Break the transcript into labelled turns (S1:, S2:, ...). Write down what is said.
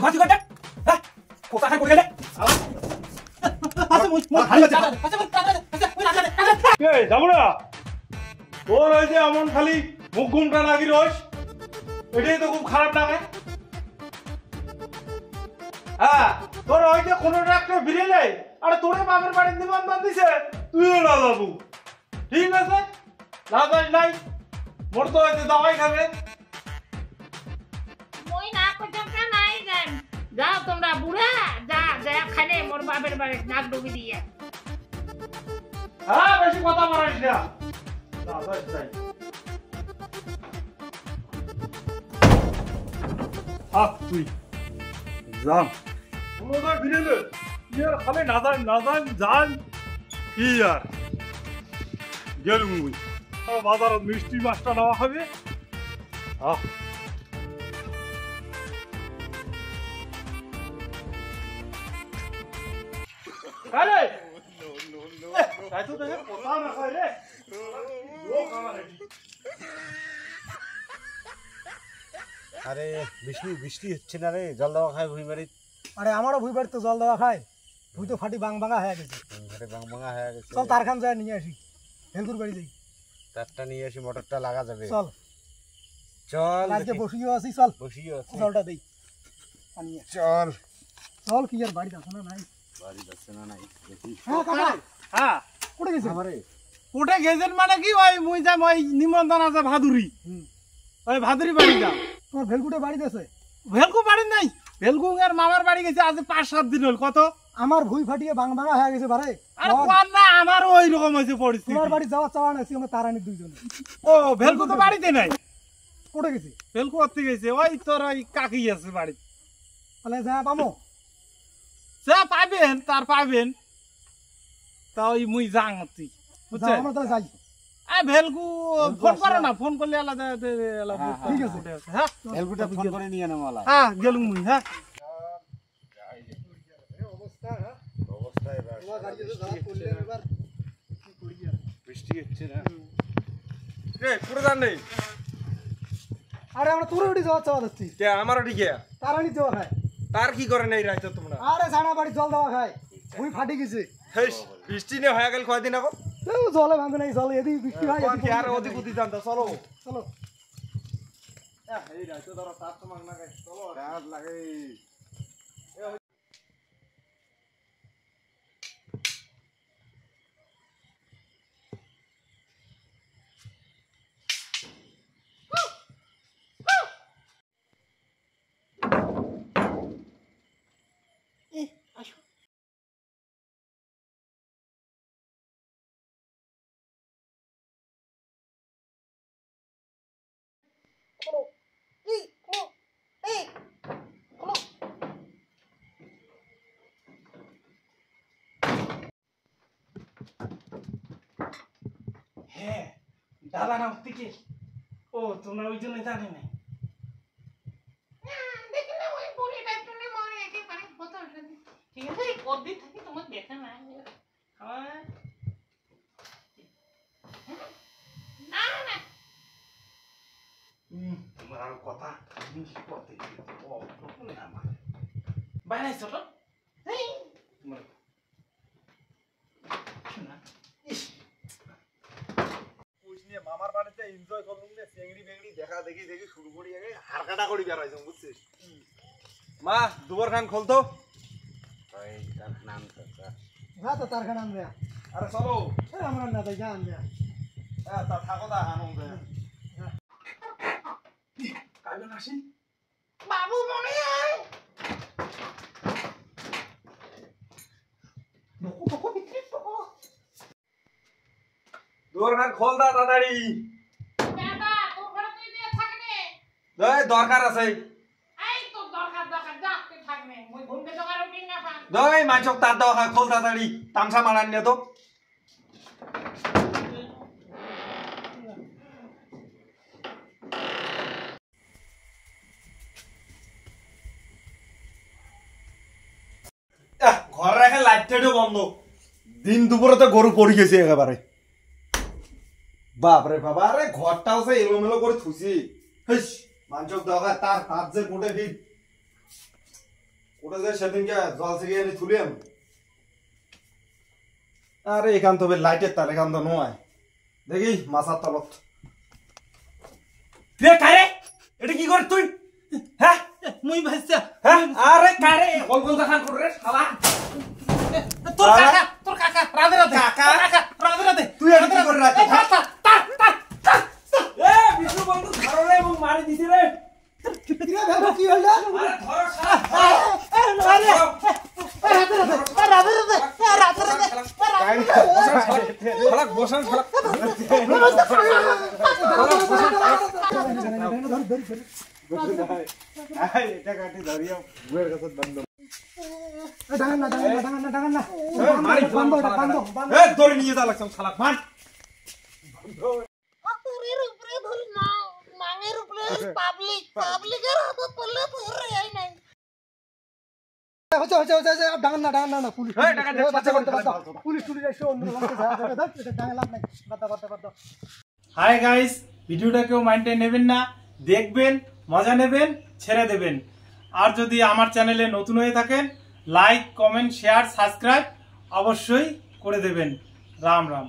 S1: মাছি কাটে হ্যাঁ কোথা খাই করে দে
S2: এই জামুরা তোর ওই যে এমন খালি মুখ ঘুমটা লাগি রোজ এটাই তো খুব খারাপ লাগে হ্যাঁ তোর ওই যে কোনো একটা বিরিয়ানি আরে তোরে বাপের বাড়ির নিমন্ত্রণ দিছে তুইও না যাবো ঠিক আছে না যাস নাই মোর তো ওই যে দাওয়াই খাবে
S3: মই না পর্যন্ত নাই যাই যাও তোমরা বুড়া যা যা খানে মোর বাপের বাড়ি নাক ডুবি দিয়া
S2: হ্যাঁ বেশি কথা বলিস না না যাস নাই হাত তুই যান তোর বিরিয়ানি ইয়ার খালি না যান কি আর গেলুম মুই বাজারত মিষ্টি মাছটা নেওয়া হবে আরে তাই তো দেখে কথা না কয় রে লোক আমার
S4: আরে বৃষ্টি হচ্ছে না রে জল দেওয়া খায় ভুই বাড়ি
S5: আরে আমারও ভুই বাড়ি তো জল দেওয়া খায় ভুই তো ফাটি বাংবাঙা হয়ে গেছে চল তারখান যায় নিয়ে আসি হেলকুর বাড়ি যাই
S4: তারটা নিয়ে আসি মোটরটা লাগা যাবে
S5: চল
S4: চল
S5: আজকে বসিও আছি চল
S4: বসিও আছি
S5: জলটা দেই আনিয়ে
S4: চল
S5: চল কি আর বাড়ি যাচ্ছে না নাই
S4: বাড়ি যাচ্ছে না নাই দেখি
S5: হ্যাঁ কাকা
S2: হ্যাঁ
S5: কোটে গেছে
S4: আমারে
S2: কোটে গেছেন মানে কি ওই মুই যাম ওই নিমন্ত্রণ আছে ভাদুরি ওই ভাদুরি বাড়ি যাম
S5: তোমার ভেলকুটে বাড়ি গেছে
S2: ভেলকু বাড়ি নাই ভেলকু আর মামার বাড়ি গেছে আজ 5-7 দিন হল কত
S5: আমার ভুই ফাটিয়ে বাংবাঙা হয়ে গেছে বারে
S2: আরে কোন না আমারও ওই রকম হইছে পরিস্থিতি
S5: তোমার বাড়ি যাওয়া চাওয়া নাছি আমরা তারানি দুইজন
S2: ও ভেলকু তো বাড়িতে নাই
S5: কোটে গেছে
S2: ভেলকু করতে গেছে ওই তোর ওই কাকি আছে বাড়ি
S5: তাহলে যা পামো
S2: যা পাবেন তার পাবেন তা ওই মুই যাং তুই বুঝছেন
S5: আমরা তাহলে যাই
S2: ভেলকু ফোন করে না ফোন করলে আলাদা
S5: ঠিক আছে
S2: হ্যাঁ
S4: এলগুটা ফোন করে নিয়ে নাও মালা
S2: হ্যাঁ গেলুম মুই হ্যাঁ
S4: বৃষ্টি হচ্ছে না
S1: রে পুরো জান নেই
S5: আরে আমরা তোর ওটি যাওয়া চাওয়া যাচ্ছি
S1: কে আমারও ঠিক
S5: তারানি যাওয়া খায়
S1: তার কি করে নেই রাইতো তোমরা
S5: আরে জানা বাড়ি জল দেওয়া খায় ভুই ফাটি গেছে
S1: হেস বৃষ্টি নে হয়ে গেল কয়দিন আগো
S5: জলে ভাঙবে নাই জলে এদিকে বৃষ্টি হয়
S1: কোন কি আর ওদিক ওদিক জানতো চলো
S5: চলো
S1: এই রাইতো ধরো তার তো মাগনা গাই চলো
S4: রাত লাগে
S2: হ্যাঁ দাদা নাম থেকে ও তোমরা ওই জন্য জানি না
S3: দেখলে ওই বুড়িটা তুমি মরে একেবারে বোতল ঠিক আছে কদিন থাকি তোমার দেখা না
S2: হ্যাঁ
S3: না না
S2: তোমার কথা মিস করতে ও আমার বাইরে চলো এই তোমার শোনা ইস
S4: মামার বাড়িতে এনজয় করুন না চেংড়ি বেংড়ি দেখা দেখি শুরু করি আগে হারকাটা করি বেড়াইছম বুঝছিস
S1: মা দুবার খান খুলতো
S4: ওই তার নাম তো
S5: যা তো তারখানা আনবে
S1: আরে চলো
S5: আমরা না যাই যা আনবে
S1: হ্যাঁ তা থাকো দা আনন্দ কাজন আসেন
S3: বাবু মনে হয়
S1: দুবার খান খোল দা তাড়াতাড়ি
S3: দাদা তোর ঘরে তুই দিয়ে থাকনে
S1: দরকার আছে
S3: এই তো দরকার যা তুই থাকনে মই ঘুমতে দরকার উঠি না পান
S1: দই মাছক তার দরকার খোল তাড়াতাড়ি তামসা মারান নিয়ে তো ঘর রাখে লাইটটাও বন্ধ দিন দুপুরে তো গরু পড়ে গেছে একেবারে বাপরে বাবা আরে ঘরটাও সে এলোমেলো করে থুসি হেস মাংসক দরকার তার হাত যে গোটে ভিড় ওটা যে সেদিনকে জল থেকে এনে তুলিম আরে এখান তো লাইটের তার এখান তো নয় দেখি মাছার তলত রে কারে এটা কি করে তুই হ্যাঁ
S2: মুই ভাইসা
S1: হ্যাঁ আরে কারে বল বল দেখান করে রে শালা
S2: তোর কাকা রাধে রাধে
S1: কাকা?
S2: রাধে রাধে
S1: তুই এটা কি করে রাখছিস এ বিষ্ণু বন্ধু ধরো রে এবং মারি দিছি রে
S5: কিরে ভেলকু কি হল না
S1: আরে ধরো শালা শালা বসান শালা এটা কাটি ধরিয়া বুয়ের কাছে বন্ধ
S5: ডাঙান না
S1: মারি
S5: বন্ধ এটা বন্ধ বন্ধ
S1: এ ধরে নিয়ে যা লাগছাম শালা মান
S3: তোরের উপরে ধরি না মাঙের উপরে পাবলিকের হাতে পড়লে তোর রেয়াই নাই
S5: হচ্ছে ডাঙান না পুলিশ পুলিশ টুলিশ এসে অন্য ডাঙা লাভ নাই বাদ
S2: হাই গাইস ভিডিওটা কেউ মাইন্ডে নেবেন না দেখবেন মজা নেবেন ছেড়ে দেবেন আর যদি আমার চ্যানেলে নতুন হয়ে থাকেন লাইক কমেন্ট শেয়ার সাবস্ক্রাইব অবশ্যই করে দেবেন রাম রাম